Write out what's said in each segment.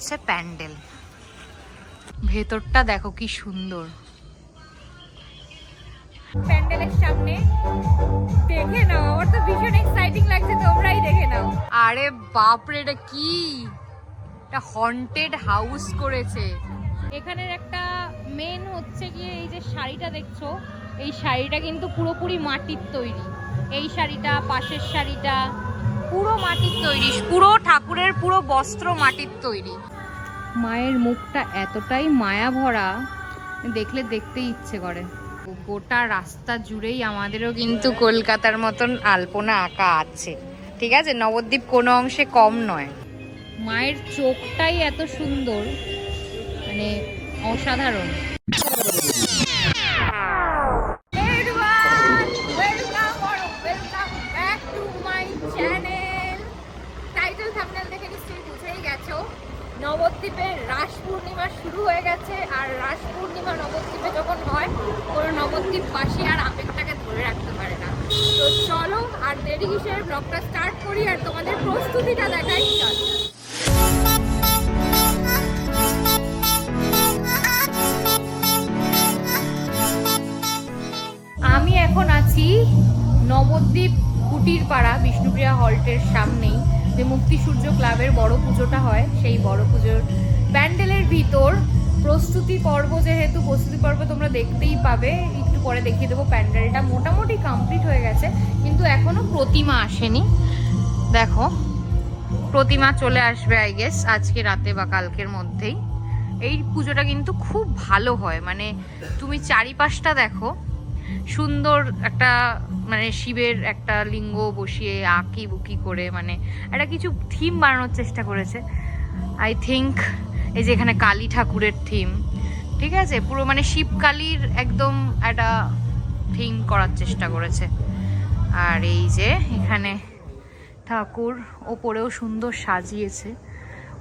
হচ্ছে প্যান্ডেল। ভেতরটা দেখো কি সুন্দর। প্যান্ডেলের সামনে দেখে নাও, আমার তো ভীষণ এক্সাইটিং লাগছে, তোমরাই দেখে নাও। আরে বাপরে, এটা কি? এটা হন্টেড হাউস করেছে। এখানের একটা মেন হচ্ছে গিয়ে এই যে শাড়িটা দেখছো, এই শাড়িটা কিন্তু পুরোপুরি মাটির তৈরি। এই শাড়িটা, পাশের শাড়িটা পুরো মাটির তৈরি, পুরো ঠাকুরের পুরো বস্ত্র মাটির তৈরি। মায়ের মুখটা এতটাই মায়া ভরা, দেখলে দেখতেই ইচ্ছে করে। গোটা রাস্তা জুড়েই আমাদেরও কিন্তু কলকাতার মতন আলপনা আঁকা আছে, ঠিক আছে? নবদ্বীপ কোনো অংশে কম নয়। মায়ের চোখটাই এত সুন্দর, মানে অসাধারণ। নবদ্বীপের রাস পূর্ণিমা শুরু হয়ে গেছে, আর রাস পূর্ণিমা নবদ্বীপে যখন হয়, কোনো নবদ্বীপবাসী আর আবেগটাকে ধরে রাখতে পারে না। তো চলো আর দেরি কিসের, ব্লগটা স্টার্ট করি আর তোমাদের প্রস্তুতিটা দেখাই। চলো। আমি এখন আছি নবদ্বীপ কুটির পাড়া বিষ্ণুপ্রিয়া হল্টের সামনেই, যে মুক্তি সূর্য ক্লাবের বড় পুজোটা হয়, সেই বড় পুজোর প্যান্ডেলের ভিতর প্রস্তুতি পর্ব। যেহেতু প্রস্তুতি পর্ব তোমরা দেখতেই পাবে, একটু পরে দেখিয়ে দেবো। প্যান্ডেলটা মোটামুটি কমপ্লিট হয়ে গেছে, কিন্তু এখনো প্রতিমা আসেনি। দেখো, প্রতিমা চলে আসবে আই গেস আজকে রাতে বা কালকের মধ্যেই। এই পুজোটা কিন্তু খুব ভালো হয়, মানে তুমি চারিপাশটা দেখো, সুন্দর একটা মানে শিবের একটা লিঙ্গ বসিয়ে আঁকি বুকি করে মানে একটা কিছু থিম বানানোর চেষ্টা করেছে আই থিঙ্ক। এই যে এখানে কালী ঠাকুরের থিম, ঠিক আছে, পুরো মানে শিব কালীর একদম একটা থিম করার চেষ্টা করেছে। আর এই যে এখানে ঠাকুর ওপরেও সুন্দর সাজিয়েছে,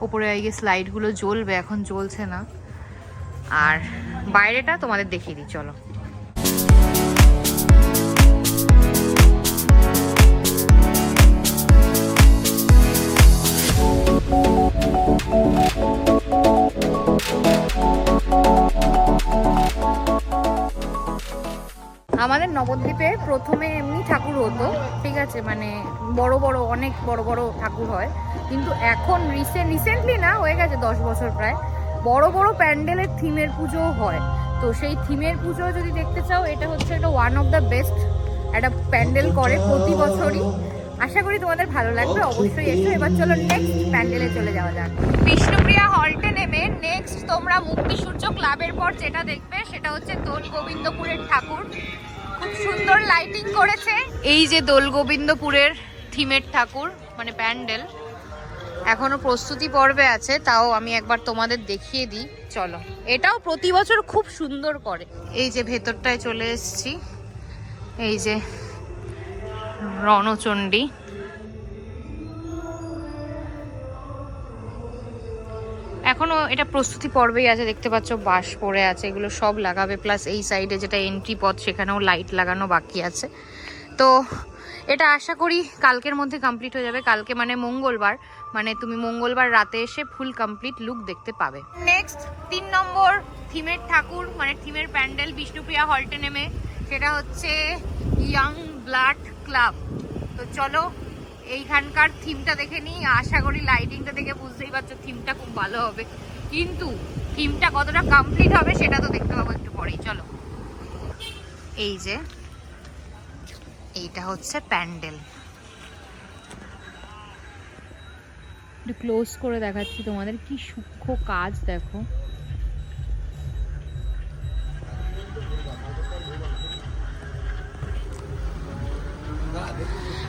ওপরে আই গেস লাইটগুলো জ্বলবে, এখন জ্বলছে না। আর বাইরেটা তোমাদের দেখিয়ে দিই, চলো। আমাদের নবদ্বীপে প্রথমে এমনি ঠাকুর হতো, ঠিক আছে, মানে বড় বড় অনেক বড় বড় ঠাকুর হয়, কিন্তু এখন রিসেন্টলি না, হয়ে গেছে 10 বছর প্রায়, বড় বড় প্যান্ডেলের থিমের পুজোও হয়। তো সেই থিমের পুজো যদি দেখতে চাও, এটা হচ্ছে একটা ওয়ান অফ দ্য বেস্ট একটা প্যান্ডেল করে প্রতি বছরই। আশা করি তোমাদের ভালো লাগবে, অবশ্যই এসো। এবার চলো নেক্সট প্যান্ডেলে চলে যাওয়া যাক। বিষ্ণুপ্রিয়া হল্টে নেমে নেক্সট তোমরা মুক্তি সূর্য ক্লাবের পর যেটা দেখবে সেটা হচ্ছে দোল গোবিন্দপুরের ঠাকুর। খুব সুন্দর লাইটিং করেছে। এই যে দোল গোবিন্দপুরের থিমের ঠাকুর মানে প্যান্ডেল এখনো প্রস্তুতি পর্বে আছে, তাও আমি একবার তোমাদের দেখিয়ে দিই, চলো। এটাও প্রতি বছর খুব সুন্দর করে। এই যে ভেতরটায় চলে এসেছি, এই যে রণচণ্ডী, এখনো এটা প্রস্তুতি পর্বেই আছে। দেখতে পাচ্ছ বাঁশ পড়ে আছে, এগুলো সব লাগাবে, প্লাস এই সাইডে যেটা এন্ট্রি পথ সেখানেও লাইট লাগানো বাকি আছে। তো এটা আশা করি কালকের মধ্যে কমপ্লিট হয়ে যাবে। কালকে মানে মঙ্গলবার, মানে তুমি মঙ্গলবার রাতে এসে ফুল কমপ্লিট লুক দেখতে পাবে। নেক্সট 3 নম্বর থিমের ঠাকুর মানে থিমের প্যান্ডেল বিষ্ণুপ্রিয়া হল্টে নেমে, সেটা হচ্ছে ইয়ং ব্লাড ক্লাব। তো চলো এইখানকার থিমটা দেখে নিই। আশা করি লাইটিংটা দেখে বুঝতেই পারছো থিমটা খুব ভালো হবে, কিন্তু থিমটা কতটা কমপ্লিট হবে সেটা তো দেখতে পাবো একটু পরেই। চলো, এই যে এইটা হচ্ছে প্যান্ডেল, একটু ক্লোজ করে দেখাচ্ছি তোমাদের, কি সূক্ষ্ম কাজ দেখো।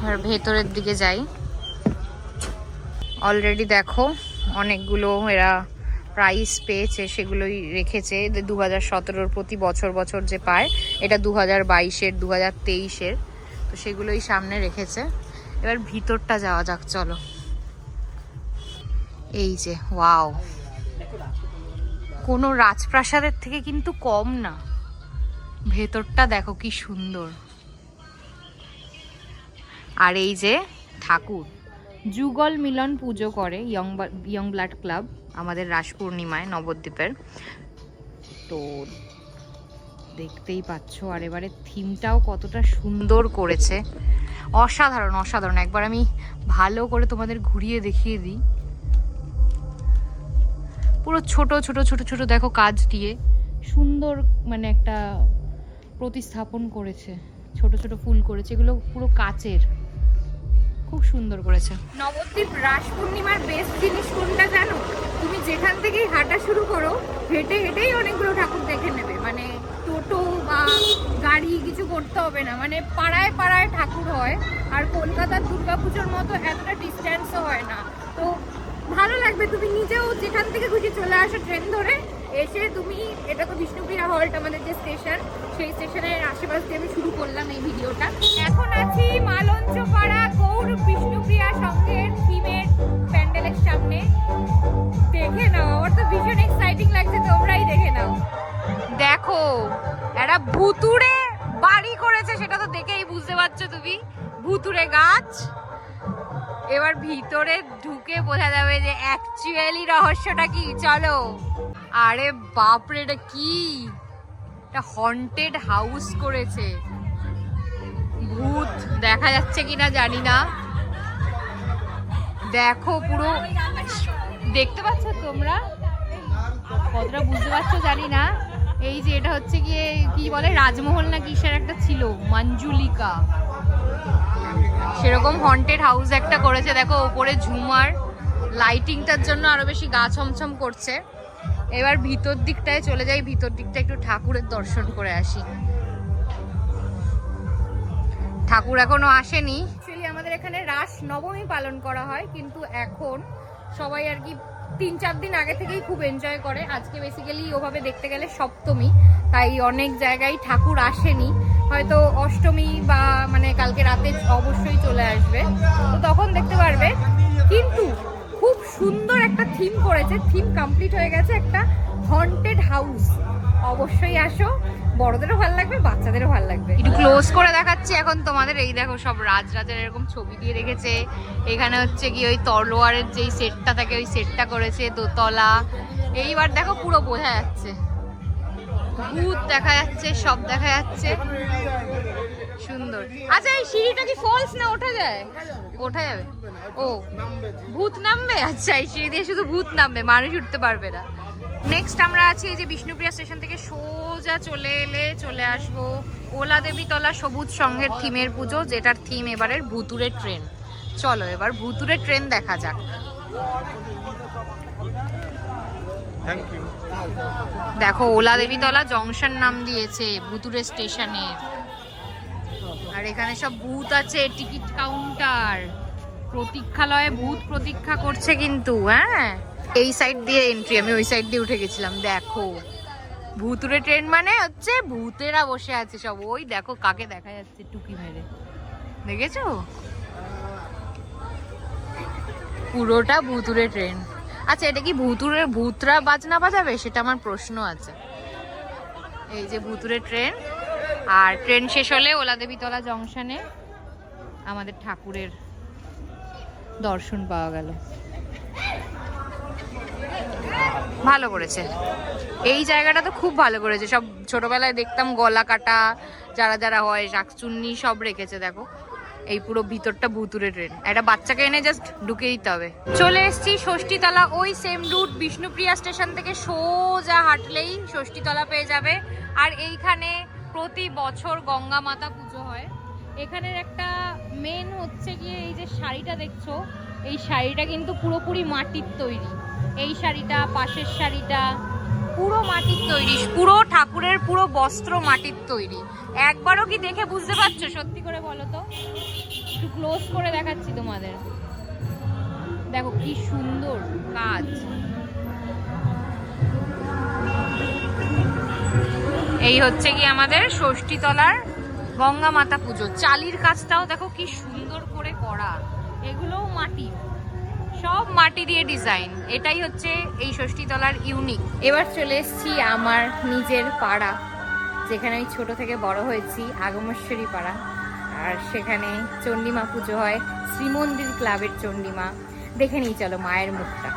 আর ভেতরের দিকে যাই, অলরেডি দেখো অনেকগুলো এরা প্রাইজ পেয়েছে, সেগুলোই রেখেছে। 2017-র প্রতি বছর বছর যে পায়, এটা 2022-এর 2023-এর, তো সেগুলোই সামনে রেখেছে। এবার ভিতরটা যাওয়া যাক, চলো। এই যে ওয়াও, কোনো রাজপ্রাসাদের থেকে কিন্তু কম না। ভেতরটা দেখো কি সুন্দর। আর এই যে ঠাকুর, যুগল মিলন পুজো করে ইয়ং ব্লাড ক্লাব। আমাদের রাস পূর্ণিমায় নবদ্বীপের। তো দেখতেই পাচ্ছ, আর এবারে থিমটাও কতটা সুন্দর করেছে, অসাধারণ অসাধারণ। একবার আমি ভালো করে তোমাদের ঘুরিয়ে দেখিয়ে দিই। পুরো ছোট ছোট ছোট ছোট দেখো কাজ দিয়ে সুন্দর মানে একটা প্রতিস্থাপন করেছে, ছোট ছোট ফুল করেছে, এগুলো পুরো কাচের, খুব সুন্দর করেছে। নবদ্বীপ রাস পূর্ণিমার বেস্ট জিনিস কোনটা জানো? তুমি যেখান থেকেই হাঁটা শুরু করো, হেঁটে হেঁটেই অনেকগুলো ঠাকুর দেখে নেবে। মানে টোটো বা গাড়ি কিছু করতে হবে না, মানে পাড়ায় পাড়ায় ঠাকুর হয়। আর কলকাতার দুর্গাপুজোর মতো এতটা ডিস্ট্যান্সও হয় না, তো ভালো লাগবে। তুমি নিজেও যেখান থেকে খুশি চলে আসো ট্রেন ধরে, এসে তুমি, এটা তো বিষ্ণুপ্রিয়া হল্ট আমাদের যে স্টেশন, সেই স্টেশনের আশেপাশ দিয়ে আমি শুরু করলাম এই ভিডিওটা। এখন আছি মালঞ্চপাড়া গৌর বিষ্ণুপ্রিয়া সংঘের থিমের প্যান্ডেলের সামনে। দেখে নাও, আমার তো ভীষণ এক্সাইটিং লাগছে, তোমরাই দেখে নাও। দেখো একটা ভুতুড়ে বাড়ি করেছে, সেটা তো দেখেই বুঝতে পারছো তুমি, ভুতুড়ে গাছ। এবার ভিতরে ঢুকে বোঝা যাবে যে অ্যাকচুয়ালি রহস্যটা কি। চলো। আরে বাপরে, এটা কি? এটা হন্টেড হাউস করেছে। ভূত দেখা যাচ্ছে কিনা জানি না, দেখো পুরো, দেখতে পাচ্ছ তোমরা, কতটা বুঝতে পারছো জানি না। এই যে এটা হচ্ছে গিয়ে কি বলে, রাজমহল না কিসের একটা ছিল, মঞ্জুলিকা, সেরকম হন্টেড হাউস একটা করেছে। দেখো ওপরে ঝুমার, লাইটিংটার জন্য আরো বেশি গা ছমছম করছে। এবার ভিতর দিকটায় চলে যাই, ভিতর দিকটা একটু ঠাকুরের দর্শন করে আসি। ঠাকুর এখনো আসেনি। অ্যাকচুয়ালি আমাদের এখানে রাস নবমী পালন করা হয়, কিন্তু এখন সবাই আর কি 3-4 দিন আগে থেকেই খুব এনজয় করে। আজকে বেসিক্যালি ওভাবে দেখতে গেলে সপ্তমী, তাই অনেক জায়গায় ঠাকুর আসেনি, হয়তো অষ্টমী বা মানে কালকে রাতে অবশ্যই চলে আসবে, তো তখন দেখতে পারবে। কিন্তু খুব সুন্দর একটা থিম করেছে, থিম কমপ্লিট হয়ে গেছে, একটা হন্টেড হাউস। অবশ্যই আসো, বড়দেরও ভালো লাগবে, বাচ্চাদেরও ভালো লাগবে। একটু ক্লোজ করে দেখাচ্ছি এখন তোমাদের। এই দেখো সব রাজরাজার এরকম ছবি দিয়ে রেখেছে। এখানে হচ্ছে কি ওই তলোয়ারের যেই সেটটা থাকে ওই সেটটা করেছে, দোতলা। এইবার দেখো পুরো বোঝা যাচ্ছে, ভূত দেখা যাচ্ছে, সব দেখা যাচ্ছে, সুন্দর। আচ্ছা এই সিঁড়িটা কি ফলস না ওঠা যায়? ওঠা যাবে। ও ভূত নামবে, আচ্ছা এই সিঁড়ি দিয়ে শুধু ভূত নামবে, মানুষ উঠতে পারবে না। নেক্সট আমরা আছি এই যে বিষ্ণুপ্রিয়া স্টেশন থেকে সোজা চলে এলে চলে আসবো ওলা দেবীতলা সবুজ সংঘের থিমের পুজো, যেটার থিম এবারের ভুতুরে ট্রেন। চলো এবার ভুতুরে ট্রেন দেখা যাক। দেখো ওলা দেবীতলা জংশন নাম দিয়েছে ভুতুরে স্টেশনের। আর এখানে সব ভূত আছে, টিকিট কাউন্টার, প্রতীক্ষালয়ে ভূত প্রতীক্ষা করছে কিন্তু। হ্যাঁ এই সাইড দিয়ে এন্ট্রি, আমি ওই সাইড দিয়ে উঠে গেছিলাম। দেখো ভুতুরে ট্রেন মানে হচ্ছে ভূতেরা বসে আছে সব। ওই দেখো কাকে দেখা যাচ্ছে টুকি মেরে, দেখেছো? পুরোটা ভুতুরে ট্রেন। আচ্ছা এটা কি ভূতরা বাজনা বাজাবে, সেটা আমার প্রশ্ন আছে। এই যে ভুতুরে ট্রেন, আর ট্রেন শেষ হলে ওলা দেবীতলা জংশনে আমাদের ঠাকুরের দর্শন পাওয়া গেল। ভালো করেছে এই জায়গাটা, তো খুব ভালো করেছে। সব ছোটবেলায় দেখতাম গলা কাটা যারা যারা হয়, শাকচুন্নি সব রেখেছে। দেখো এই পুরো ভিতরটা ভুতুরে ট্রেন, একটা বাচ্চাকে এনে জাস্ট ঢুকে দিতে হবে। চলে এসেছি ষষ্ঠীতলা, ওই সেম রুট বিষ্ণুপ্রিয়া স্টেশন থেকে সোজা হাঁটলেই ষষ্ঠীতলা পেয়ে যাবে। আর এইখানে প্রতি বছর গঙ্গা মাতা পুজো হয়। এখানের একটা মেন হচ্ছে গিয়ে এই যে শাড়িটা দেখছো, এই শাড়িটা কিন্তু পুরোপুরি মাটির তৈরি। এই শাড়িটা, পাশের শাড়িটা পুরো মাটির তৈরি, পুরো ঠাকুরের পুরো বস্ত্র মাটির তৈরি। একবারও কি দেখে বুঝতে পারছো? সত্যি করে বলো তো, একটু ক্লোজ করে দেখাচ্ছি তোমাদের। দেখো কি সুন্দর কাজ। এই হচ্ছে কি আমাদের ষষ্ঠীতলার গঙ্গা মাতা পুজো। চালির কাজটাও দেখো কি সুন্দর করে করা, এগুলোও মাটি, সব মাটি দিয়ে ডিজাইন। এটাই হচ্ছে এই ষষ্ঠীতলার ইউনিক। এবার চলে এসেছি আমার নিজের পাড়া, যেখানে আমি ছোট থেকে বড় হয়েছি, আগমেশ্বরী পাড়া। আর সেখানে চণ্ডীমা পুজো হয়, শ্রীমন্দির ক্লাবের চণ্ডীমা। দেখে নিই চলো মায়ের মুখটা।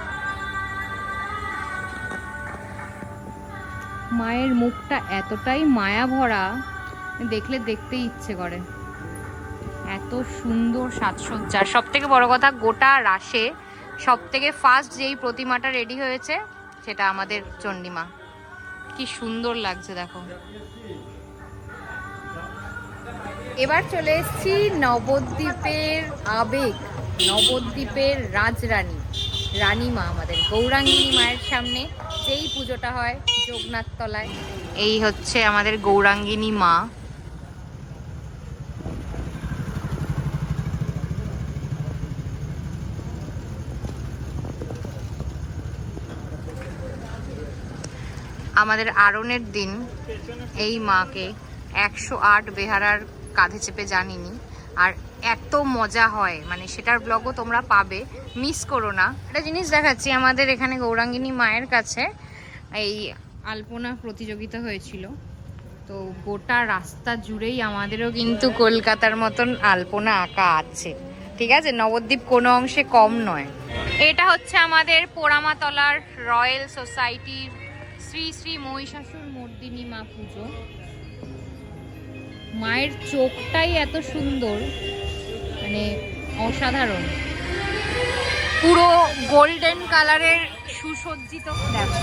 মায়ের মুখটা এতটাই মায়া ভরা, দেখলে দেখতেই ইচ্ছে করে। এত সুন্দর সাজসজ্জা, সব থেকে বড় কথা গোটা রাসে সব থেকে ফার্স্ট যেই প্রতিমাটা রেডি হয়েছে সেটা আমাদের চণ্ডীমা। কি সুন্দর লাগছে দেখো। এবার চলে এসেছি নবদ্বীপের আবেগ, নবদ্বীপের রাজরানী, রানীমা আমাদের গৌরাঙ্গিনী মায়ের সামনে যেই পুজোটা হয় যোগনাথ তলায়। এই হচ্ছে আমাদের গৌরাঙ্গিনী মা। আমাদের আরনের দিন এই মাকে 108 বেহারার কাঁধে চেপে জানিনি, আর এত মজা হয়, মানে সেটার ব্লগও তোমরা পাবে, মিস করো না। একটা জিনিস দেখাচ্ছি, আমাদের এখানে গৌরাঙ্গিনী মায়ের কাছে এই আলপনা প্রতিযোগিতা হয়েছিল, তো গোটা রাস্তা জুড়েই আমাদেরও কিন্তু কলকাতার মতন আলপনা আঁকা আছে, ঠিক আছে? নবদ্বীপ কোনো অংশে কম নয়। এটা হচ্ছে আমাদের পোড়ামাতলার রয়্যাল সোসাইটির শ্রী শ্রী মহিষাসুর মর্দিনী মা পুজো। মায়ের চোখটাই এত সুন্দর, মানে অসাধারণ, পুরো গোল্ডেন কালারের সুসজ্জিত। দেখো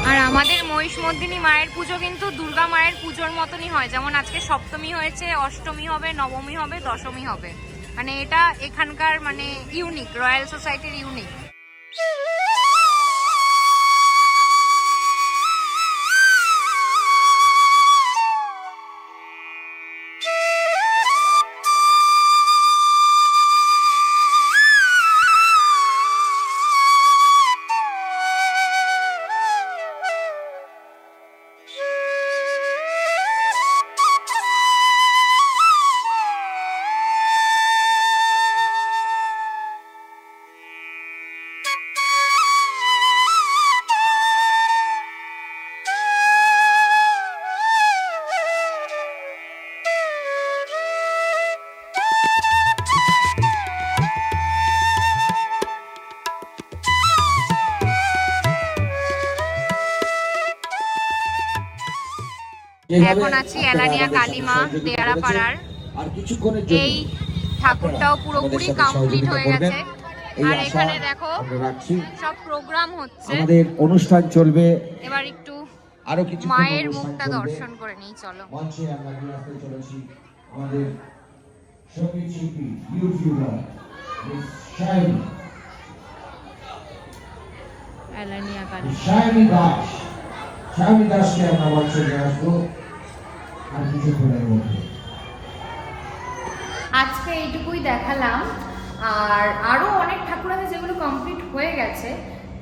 আর আমাদের মহিষমর্দিনী মায়ের পুজো কিন্তু দুর্গা মায়ের পুজোর মতনই হয়, যেমন আজকে সপ্তমী হয়েছে, অষ্টমী হবে, নবমী হবে, দশমী হবে, মানে এটা এখানকার মানে ইউনিক, রয়্যাল সোসাইটির ইউনিক। এখন আছি এলানিয়া কালীমা দেয়ারাপাড়ার। এই ঠাকুরটাও পুরোপুরি কমপ্লিট হয়ে গেছে, আর এখানে দেখো সব প্রোগ্রাম হচ্ছে, আমাদের অনুষ্ঠান চলবে। এবার একটু আরো কিছু মায়ের মুখটা দর্শন করে নিই, চলো। মঞ্চে আমরা নিয়ে আসতে চলেছি আমাদের সঙ্গীত শিল্পী YouTuber Shiny Elania Kali Shiny Das. Shiny দাসকে আমরা মঞ্চে নিয়ে আসবো আর কিছুক্ষণের মধ্যে। আজকে এইটুকুই দেখালাম, আর আরও অনেক ঠাকুর আছে যেগুলো কমপ্লিট হয়ে গেছে,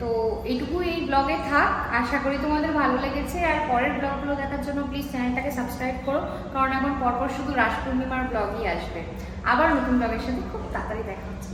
তো এইটুকুই এই ব্লগে থাক। আশা করি তোমাদের ভালো লেগেছে, আর পরের ব্লগগুলো দেখার জন্য প্লিজ চ্যানেলটাকে সাবস্ক্রাইব করো, কারণ এখন পরপর শুধু রাস পূর্ণিমার ব্লগই আসবে। আবার নতুন ব্লগের সাথে খুব তাড়াতাড়ি দেখা হচ্ছে।